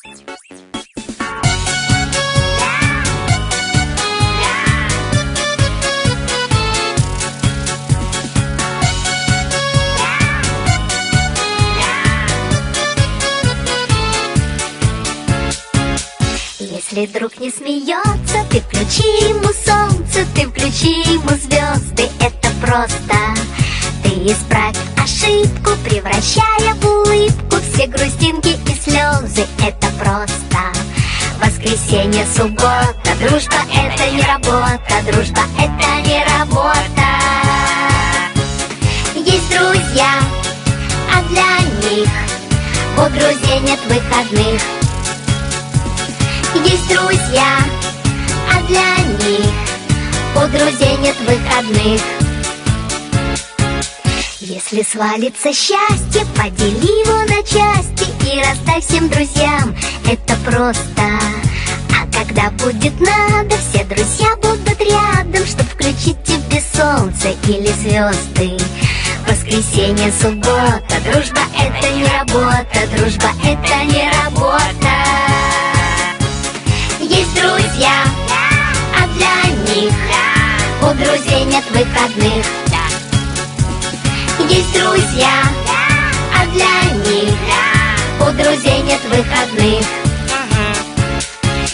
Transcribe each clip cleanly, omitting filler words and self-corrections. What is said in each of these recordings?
Если друг не смеется, ты включи ему солнце, ты включи ему звезды, это просто. Ты исправь ошибку, превращая в улыбку все грустинки и слезы, это просто. Воскресенье, суббота, дружба это не работа, дружба это не работа. Есть друзья, а для них у друзей нет выходных. Есть друзья, а для них у друзей нет выходных. Если свалится счастье, подели его на части и раздай всем друзьям, это просто. А когда будет надо, все друзья будут рядом, чтоб включить тебе солнце или звезды. Воскресенье, суббота, дружба это не работа, дружба это не работа. Есть друзья, а для них у друзей нет выходных. Есть друзья, а для них у друзей нет выходных.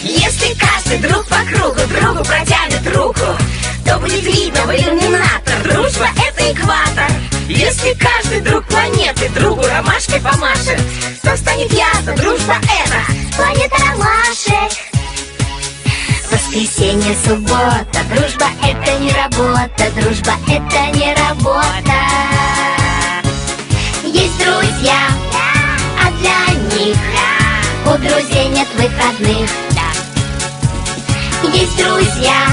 Если каждый друг по кругу другу протянет руку, то будет видно в иллюминатор, дружба это экватор. Если каждый друг планеты другу ромашкой помашет, то станет ясно, дружба это планета ромашек. Воскресенье, суббота, дружба это не работа, дружба это не работа. Есть друзья, а для них у друзей нет выходных. Есть друзья,